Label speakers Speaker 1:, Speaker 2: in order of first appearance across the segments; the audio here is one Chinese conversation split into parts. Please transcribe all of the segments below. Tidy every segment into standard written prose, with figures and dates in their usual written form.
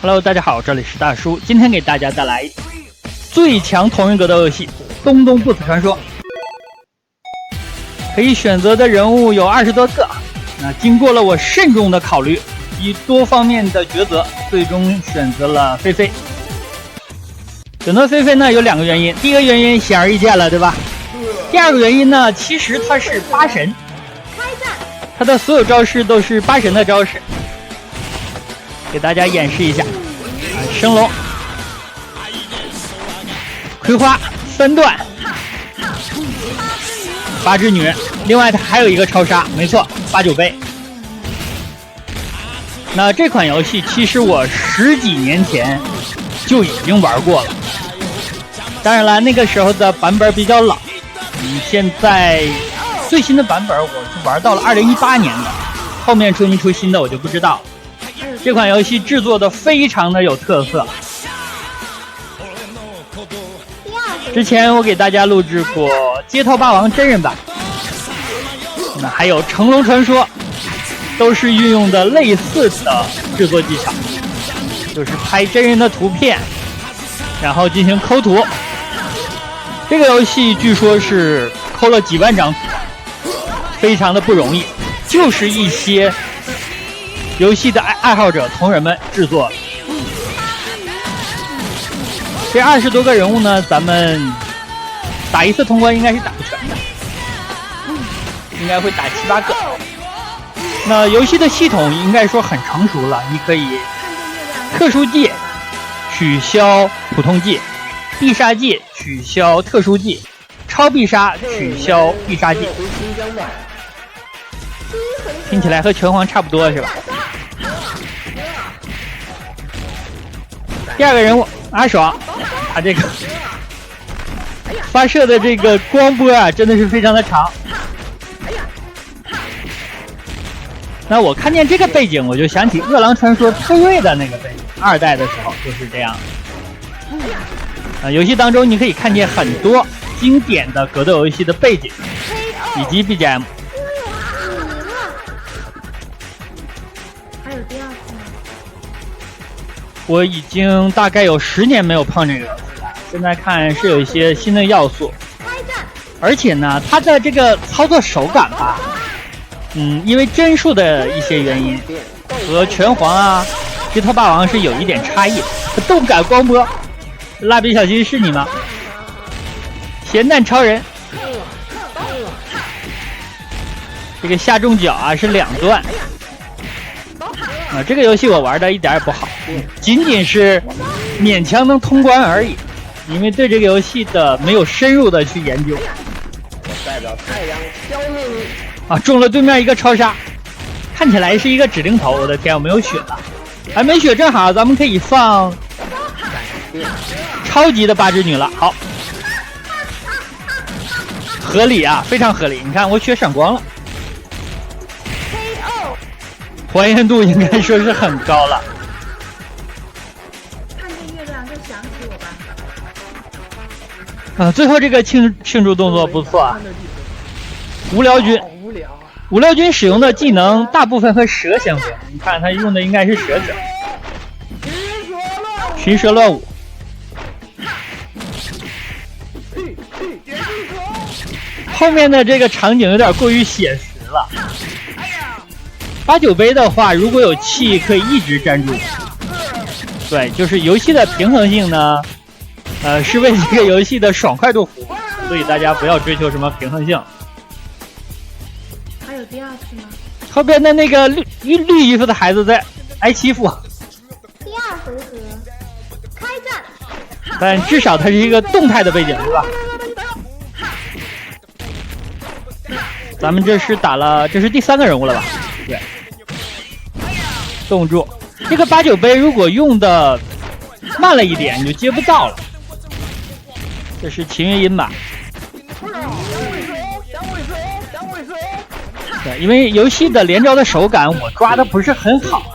Speaker 1: Hello， 大家好，这里是大叔，今天给大家带来最强同人格斗游戏《东东不死传说》。可以选择的人物有20多个，那经过了我慎重的考虑及多方面的抉择，最终选择了菲菲。选择菲菲呢有2个原因，第一个原因显而易见了，对吧？第二个原因呢，其实他是8神，他的所有招式都是8神的招式。给大家演示一下升龙、葵花、3段、8只女，另外它还有一个超杀，没错，8九杯。那这款游戏其实我10几年前就已经玩过了，当然了，那个时候的版本比较老，现在最新的版本我是玩到了2018年的，后面出没出新的我就不知道了。这款游戏制作的非常的有特色，之前我给大家录制过街头霸王真人版，那还有成龙传说，都是运用的类似的制作技巧，就是拍真人的图片然后进行抠图。这个游戏据说是抠了几万张图，非常的不容易，就是一些游戏的爱好者同人们制作。这20多个人物呢，咱们打一次通关应该是打不全的，应该会打7、8个。那游戏的系统应该说很成熟了，你可以特殊技取消普通技，必杀技取消特殊技，超必杀取消必杀技。听起来和拳皇差不多是吧？第二个人物阿爽，他这个发射的这个光波啊，真的是非常的长。那我看见这个背景，我就想起饿狼传说特瑞的那个背景，2代的时候就是这样。游戏当中你可以看见很多经典的格斗游戏的背景以及 BGM。
Speaker 2: 还有第2次吗？
Speaker 1: 我已经大概有10年没有碰这个游戏了，现在看是有一些新的要素，而且呢，它的这个操作手感吧，因为帧数的一些原因，和拳皇啊、街头霸王是有一点差异。动感光波，蜡笔小新是你吗？咸蛋超人，这个下重脚啊是2段。这个游戏我玩的一点也不好，仅仅是勉强能通关而已，因为对这个游戏的没有深入的去研究。
Speaker 3: 代表太阳消灭你
Speaker 1: 啊！中了对面一个超杀，看起来是一个指令头，我的天，我没有血了，还没血，正好咱们可以放超级的8只女了。好，合理啊，非常合理。你看我血闪光了。还原度应该说是很高了。
Speaker 2: 看见月亮就想起我吧。
Speaker 1: 最后这个庆祝动作不错啊。无聊君，无聊君使用的技能大部分和蛇相关，你看他用的应该是蛇脚，群蛇乱舞。后面的这个场景有点过于写实了。8九杯的话，如果有气可以一直站住。对，就是游戏的平衡性呢，是为这个游戏的爽快度服务，所以大家不要追求什么平衡性。
Speaker 2: 还有第2次吗？
Speaker 1: 后边的那个绿衣服的孩子在挨欺负。
Speaker 2: 第2回合开战，
Speaker 1: 但至少它是一个动态的背景，对吧？咱们这是打了，这是第3个人物了吧？对。冻住，这个8九杯如果用的慢了一点，你就接不到了。这是秦月音吧？对，因为游戏的连招的手感我抓的不是很好，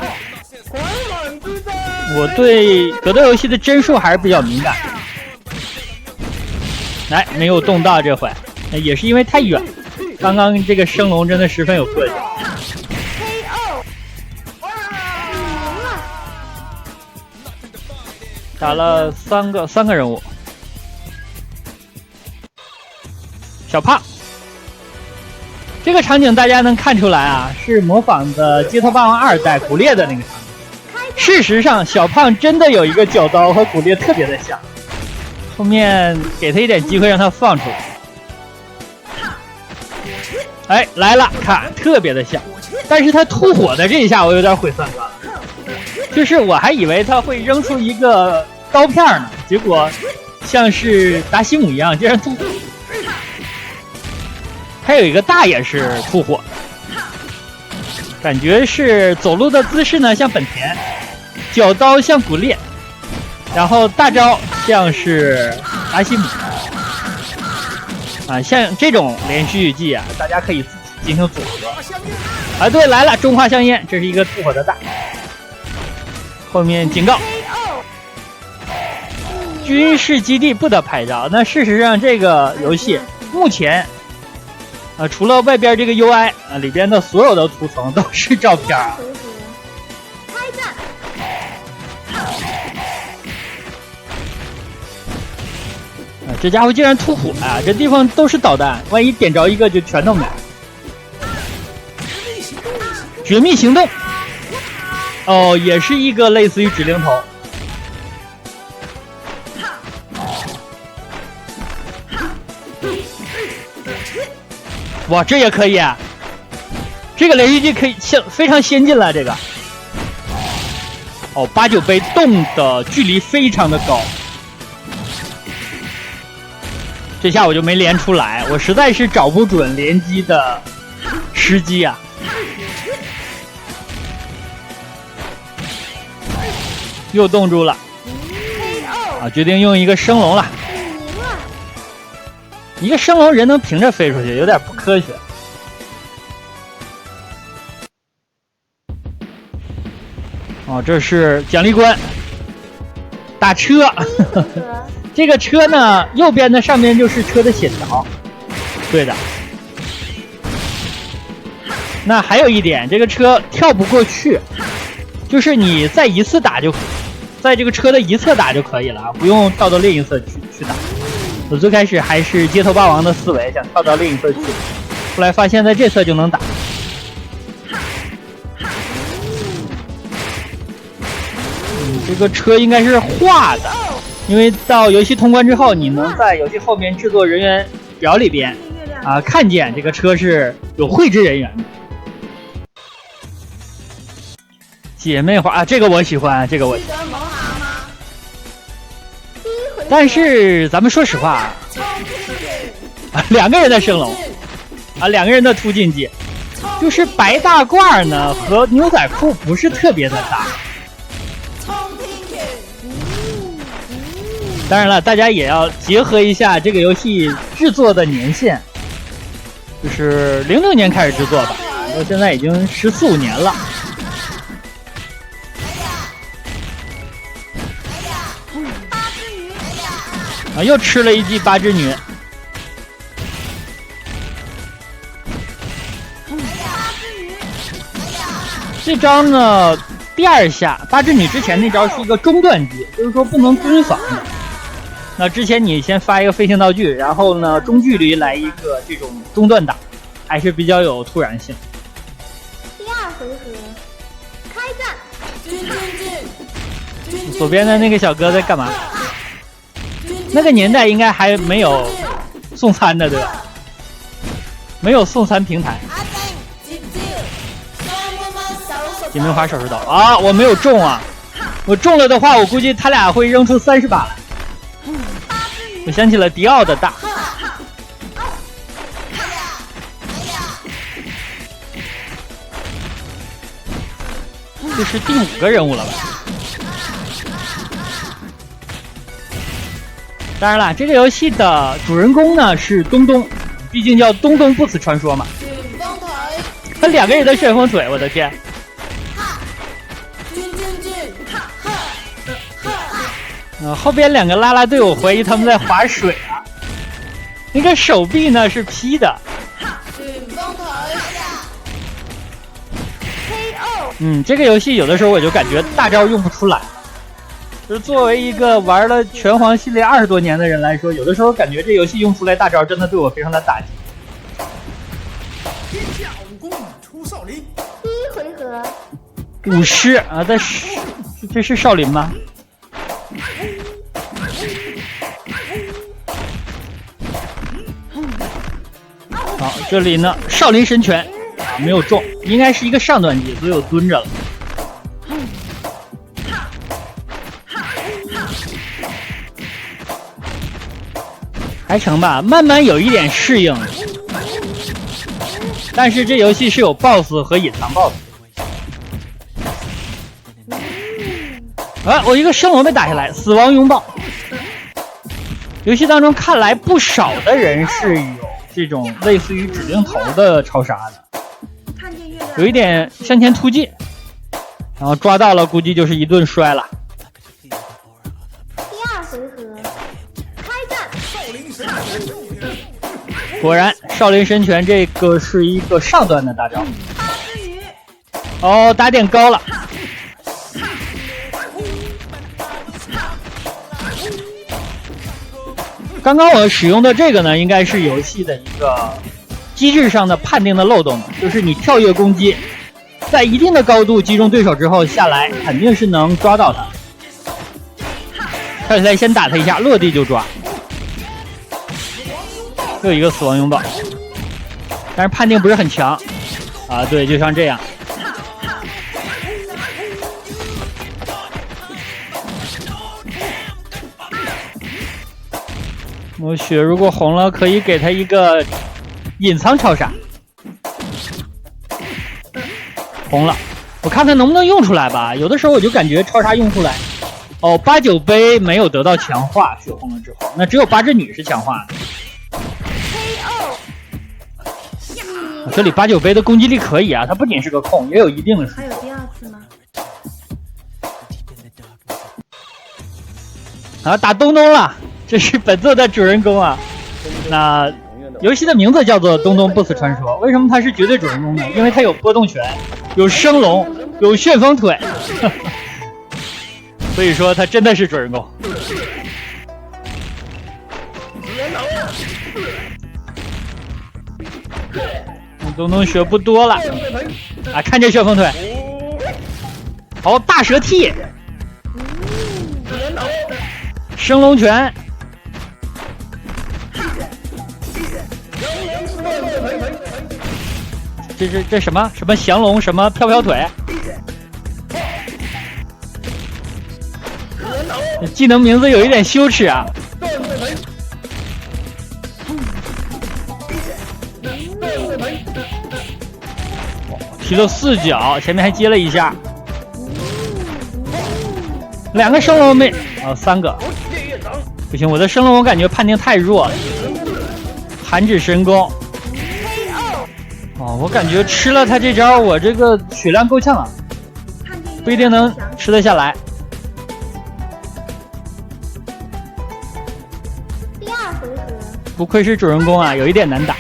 Speaker 1: 我对格斗游戏的帧数还是比较敏感。来，没有动到这回，也是因为太远。刚刚这个升龙真的十分有个性。打了三个人物。小胖，这个场景大家能看出来啊，是模仿的《街头霸王2代》古烈的那个场景。事实上，小胖真的有一个角刀和古烈特别的像。后面给他一点机会，让他放出来。哎，来了，看，特别的像。但是他吐火的这一下，我有点毁三观了。就是我还以为他会扔出一个刀片呢，结果像是达西姆一样，竟然吐火。还有一个大也是吐火，感觉是走路的姿势呢像本田，脚刀像古烈，然后大招像是达西姆啊，像这种连续技啊，大家可以自己进行组合。啊，对，来了，中华香烟，这是一个吐火的大。后面警告，军事基地不得拍照。那事实上，这个游戏目前。除了外边这个 UI 啊，里边的所有的图层都是照片啊。
Speaker 2: 开战！
Speaker 1: 这家伙竟然吐火啊！这地方都是导弹，万一点着一个就全都没了。绝密行动，哦，也是一个类似于指令头。哇，这也可以啊！这个连续技可以非常先进了，这个。哦，89杯动的距离非常的高，这下我就没连出来，我实在是找不准连击的时机啊！又冻住了，啊，决定用一个升龙了。一个升龙人能平着飞出去，有点不科学。哦，这是奖励关，打车。这个车呢，右边的上面就是车的血条，对的。那还有一点，这个车跳不过去，就是你在一次打就，在这个车的一侧打就可以了，不用跳到另一侧去打。我最开始还是街头霸王的思维，想跳到另一侧去，后来发现在这侧就能打。这个车应该是画的，因为到游戏通关之后，你能在游戏后面制作人员表里边啊看见这个车是有绘制人员的。姐妹花啊，这个我喜欢，这个我喜欢。但是咱们说实话啊，两个人的升龙啊，两个人的突进技，就是白大褂呢和牛仔裤不是特别的大。当然了，大家也要结合一下这个游戏制作的年限，就是06年开始制作吧，到现在已经14、15年了。啊，又吃了一记八只女。这招呢，第二下八只女之前那招是一个中断技，就是说不能蹲防的。那之前你先发一个飞行道具，然后呢中距离来一个这种中断打，还是比较有突然性。
Speaker 2: 第2回合，开战！
Speaker 1: 左边的那个小哥在干嘛？那个年代应该还没有送餐的，对吧？没有送餐平台。姐妹花手术刀啊，我没有中啊！我中了的话，我估计他俩会扔出30把来。我想起了迪奥的大。这是第5个人物了吧？当然了，这个游戏的主人公呢是东东，毕竟叫东东不死传说嘛。他2个人的旋风腿，我的天！后边2个啦啦队，我怀疑他们在划水啊。那个手臂呢是劈的。这个游戏有的时候我就感觉大招用不出来，就是作为一个玩了拳皇系列20多年的人来说，有的时候感觉这游戏用出来大招真的对我非常的打击。
Speaker 4: 天下武功出少林。
Speaker 2: 第一回合
Speaker 1: 舞狮啊，这是少林吗？好，这里呢，少林神拳啊没有中，应该是一个上段技，所以我蹲着了。还成吧，慢慢有一点适应。但是这游戏是有 BOSS 和隐藏 BOSS。啊，我一个升龙被打下来，死亡拥抱。游戏当中看来不少的人是有这种类似于指定头的超杀的，
Speaker 2: 看见月亮，
Speaker 1: 有一点向前突进，然后抓到了估计就是一顿摔了。
Speaker 2: 第二回合开战，
Speaker 4: 少林神拳。
Speaker 1: 果然少林神拳这个是一个上段的大招。
Speaker 2: 八之鱼，
Speaker 1: 哦，打点高了。刚刚我使用的这个呢，应该是游戏的一个机制上的判定的漏洞，就是你跳跃攻击，在一定的高度击中对手之后下来，肯定是能抓到他。跳起来先打他一下，落地就抓。又一个死亡拥抱，但是判定不是很强啊。对，就像这样。我血如果红了，可以给他一个隐藏超杀。红了，我看看能不能用出来吧。有的时候我就感觉超杀用出来。哦，8、9杯没有得到强化，血红了之后，那只有8之女是强化的。这里8、9杯的攻击力可以啊，它不仅是个控，也有一定的实力。
Speaker 2: 还有第二次吗？
Speaker 1: 啊，打东东了，这是本作的主人公啊。那游戏的名字叫做《东东不死传说》，为什么它是绝对主人公呢？因为它有波动拳，有升龙，有旋风腿，所以说它真的是主人公。东东血不多了啊，看这旋风腿，好，大蛇踢，升龙拳，这什么降龙什么飘飘腿，技能名字有一点羞耻啊。提了4脚，前面还接了一下，2个升龙没啊，3个，不行，我的升龙我感觉判定太弱了。弹指神功，哦，我感觉吃了他这招，我这个血量够呛啊，不一定能吃得下来。
Speaker 2: 第二回合
Speaker 1: 不愧是主人公啊，有一点难打。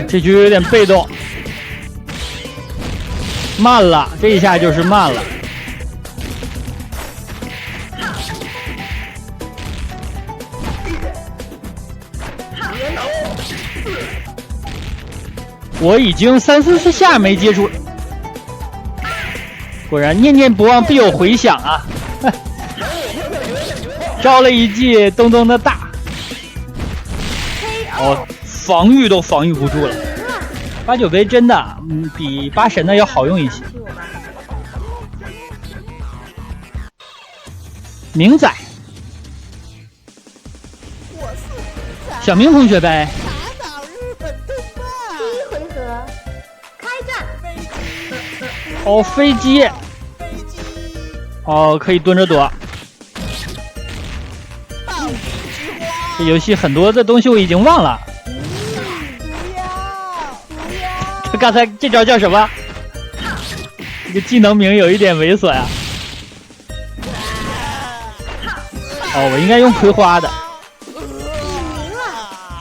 Speaker 1: 这局有点被动，慢了，这一下就是慢了。我已经3、4下没接触，果然念念不忘必有回响啊！招了一记东东的大，哦，防御都防御不住了。8、9杯真的，比8神的要好用一些。明仔，小明同学呗。
Speaker 2: 第一回合开战，
Speaker 1: 哦，飞机，哦，可以蹲着躲。这游戏很多的东西我已经忘了。他刚才这招叫什么？这个技能名有一点猥琐呀。哦，我应该用葵花的。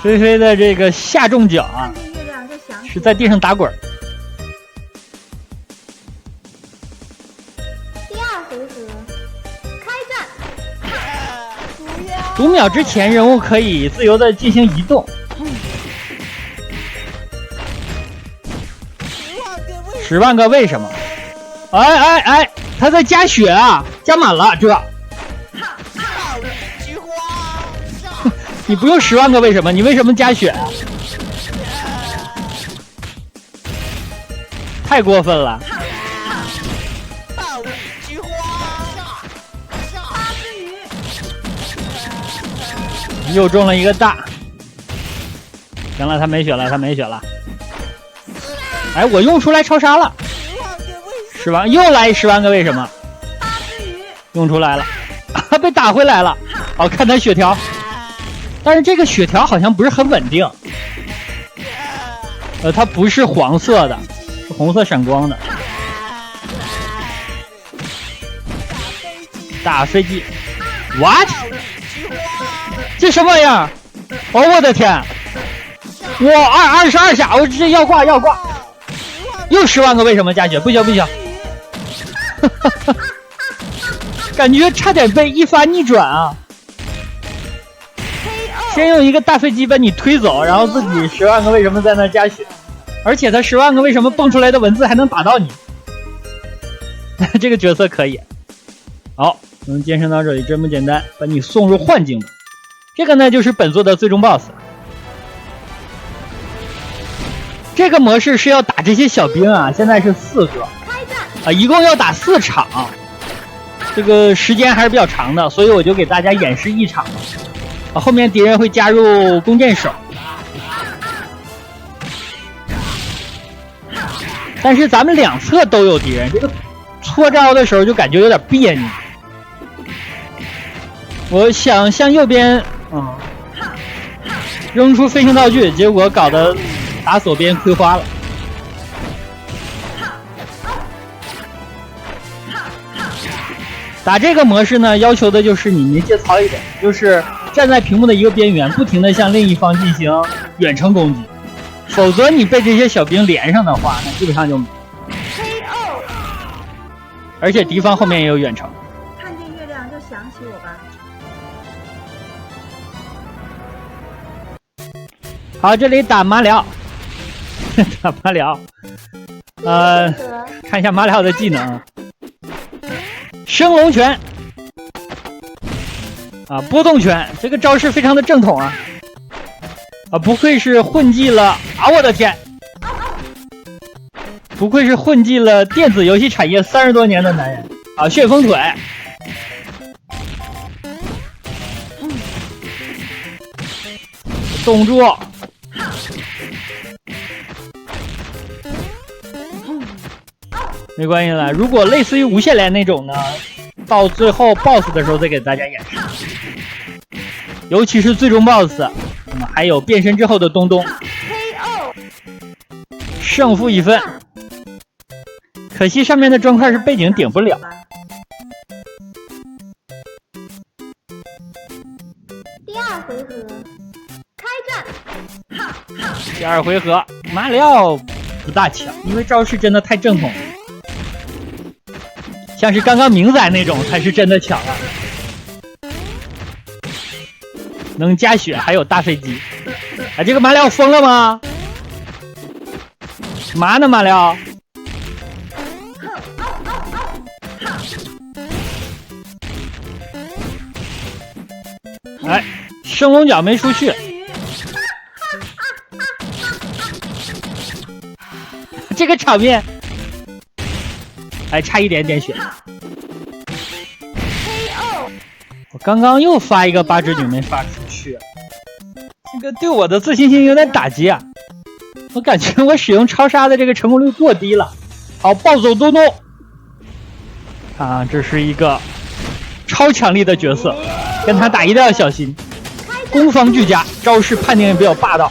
Speaker 1: 菲菲的这个下重脚啊。
Speaker 2: 看见月亮就想
Speaker 1: 是在地上打滚。
Speaker 2: 第2回合，开战。
Speaker 1: 5秒之前，人物可以自由的进行移动。10万个为什么？哎，他在加血啊，加满了这。你不用10万个为什么？你为什么加血啊？太过分了！又中了一个大。行了，他没血了。哎，我用出来超杀了。10万，又来10万个为什么？用出来了，被打回来了。好看他血条。但是这个血条好像不是很稳定，它不是黄色的，是红色闪光的。大飞机 ，what？ 这什么玩意儿？哦，我的天！我22下，我这要挂，又10万个为什么加血？不行，感觉差点被一发逆转啊！先用一个大飞机把你推走，然后自己10万个为什么在那加血，而且他10万个为什么蹦出来的文字还能打到你，这个角色可以。好，我们健身到这里真不简单，把你送入幻境。这个呢就是本作的最终 BOSS。这个模式是要打这些小兵啊，现在是4个啊，一共要打4场，这个时间还是比较长的，所以我就给大家演示1场。后面敌人会加入弓箭手，但是咱们两侧都有敌人，这个搓招的时候就感觉有点别扭。我想向右边扔出飞行道具，结果搞得打左边亏花了。打这个模式呢，要求的就是你没节操一点，就是站在屏幕的一个边缘，不停地向另一方进行远程攻击，否则你被这些小兵连上的话，那基本上就没。而且敌方后面也有远程。
Speaker 2: 看见月亮就想起我吧。
Speaker 1: 好，这里打马里奥，打马里奥，看一下马里奥的技能。升龙拳啊，波动拳，这个招式非常的正统啊！不愧是混迹了啊！我的天，不愧是混迹了电子游戏产业30多年的男人啊！旋风腿，冻住，没关系了。如果类似于无限连那种呢，到最后 BOSS 的时候再给大家演示。尤其是最终 BOSS，还有变身之后的东东。胜负1分，可惜上面的砖块是背景顶不了。
Speaker 2: 第2回合，开战。
Speaker 1: 第2回合，马里奥不大强，因为招式真的太正统了。像是刚刚明仔那种才是真的强啊，能加血还有大飞机。啊，这个马里奥疯了吗？嘛呢马里奥？哎，升龙角没出去。这个场面还差一点点血。我刚刚又发一个8只女没发出去，这个对我的自信心有点打击啊！我感觉我使用超杀的这个成功率过低了。好，暴走东东啊，这是一个超强力的角色，跟他打一定要小心。攻防俱佳，招式判定也比较霸道。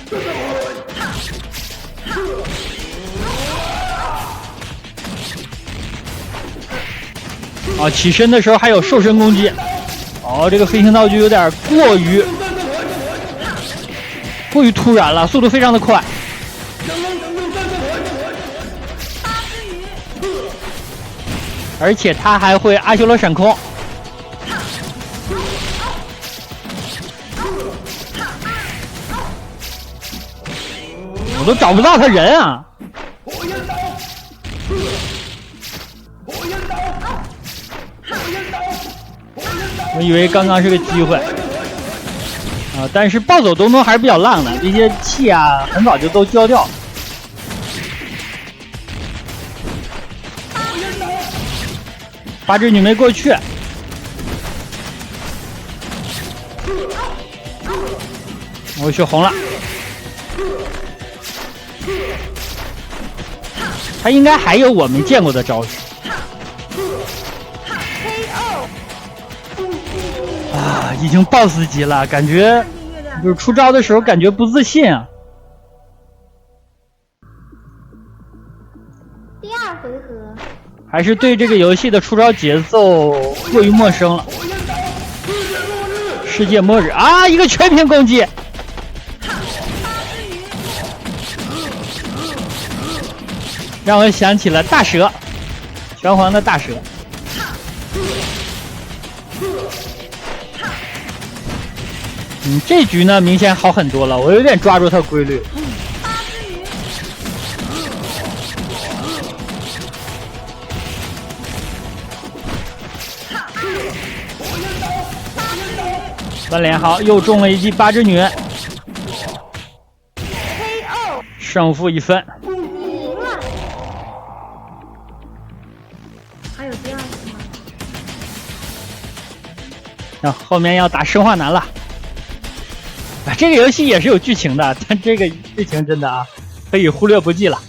Speaker 1: 啊，起身的时候还有瘦身攻击。哦，这个飞行道具有点过于突然了，速度非常的快。而且他还会阿修罗闪空。我都找不到他人啊！我以为刚刚是个机会啊，但是暴走东东还是比较浪的，这些气啊很早就都交掉。八只女没过去，我血红了。他应该还有我们见过的招式。啊，已经 BOSS 级了，感觉就是出招的时候感觉不自信啊。
Speaker 2: 第二回合，
Speaker 1: 还是对这个游戏的出招节奏过于陌生了。世界末日啊，一个全屏攻击。让我想起了大蛇，拳皇的大蛇。这局呢明显好很多了，我有点抓住它规律。三连好，又中了一记八只女，胜负1分。
Speaker 2: 还有第二次吗？
Speaker 1: 后面要打生化男了。啊，这个游戏也是有剧情的，但这个剧情真的啊，可以忽略不计了。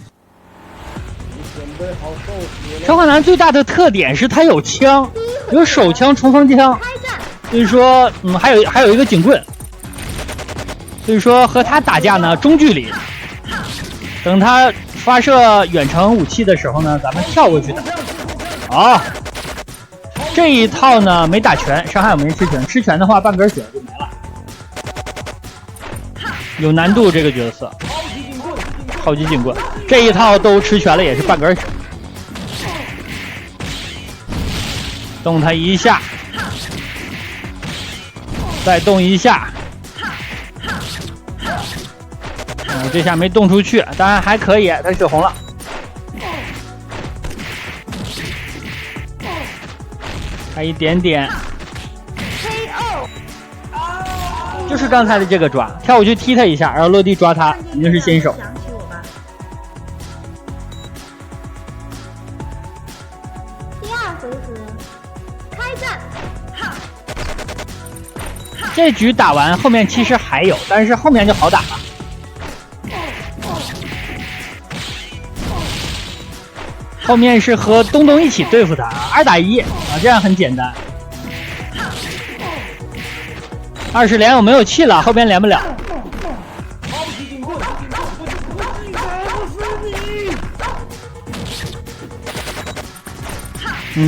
Speaker 1: 生化男最大的特点是它有枪，有手枪、冲锋枪，所以说，还有一个警棍，所以说和他打架呢，中距离。等他发射远程武器的时候呢，咱们跳过去的。哦，这一套呢没打全，伤害我没吃全，吃全的话半根血就没了。有难度这个角色，超级警棍，这一套都吃全了也是半根血。动他一下，再动一下。这下没动出去，当然还可以，他血红了。还一点点，就是刚才的这个抓，跳过去踢他一下，然后落地抓他，肯定是新手。
Speaker 2: 想起我吧。第二回合，开战！
Speaker 1: 这局打完，后面其实还有，但是后面就好打了。后面是和东东一起对付他，2打1啊，这样很简单。20连我没有气了，后边连不了。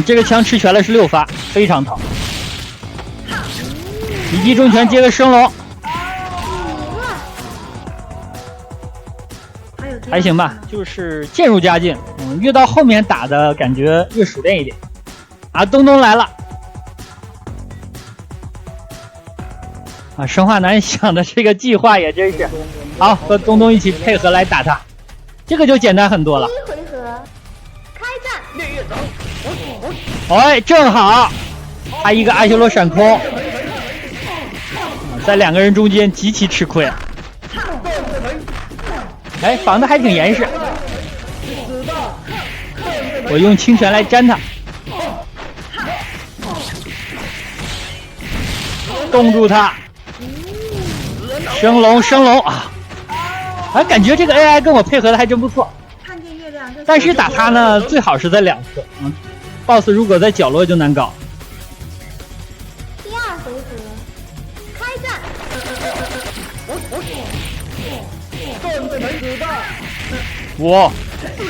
Speaker 1: 这个枪吃全了是6发，非常疼。一击重拳接个升龙，还行吧，就是渐入佳境。越到后面打的感觉越熟练一点。啊，东东来了。啊，生化男想的这个计划也真是好，和东东一起配合来打他，这个就简单很多了。
Speaker 2: 第一回合，开战！
Speaker 1: 哎，正好，他一个阿修罗闪空，在2个人中间极其吃亏。哎，防的还挺严实。我用清泉来粘他，冻住他。升龙啊！哎，感觉这个 AI 跟我配合的还真不错。
Speaker 2: 看见月亮，
Speaker 1: 但是打他呢，最好是在2侧。BOSS 如果在角落就难搞。
Speaker 2: 第二回合，开战！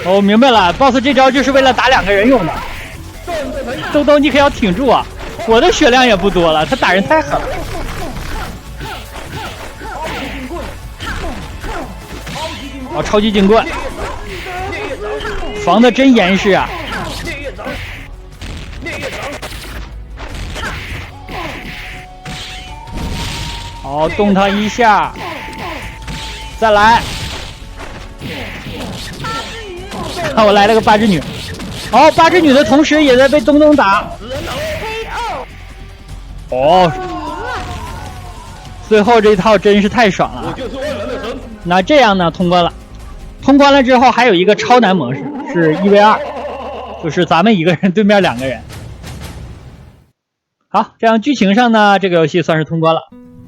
Speaker 1: 我明白了 ，BOSS 这招就是为了打2个人用的。东东，你可要挺住啊！我的血量也不多了，他打人太狠了。哦，超级警棍，防的真严实啊！好，动他一下，再来。看我来了个八只女。好，八只女的同时也在被东东打。哦，最后这一套真是太爽了啊！那这样呢，通关了。通关了之后还有一个超难模式，是1v2，就是咱们一个人对面2个人。好，这样剧情上呢，这个游戏算是通关了。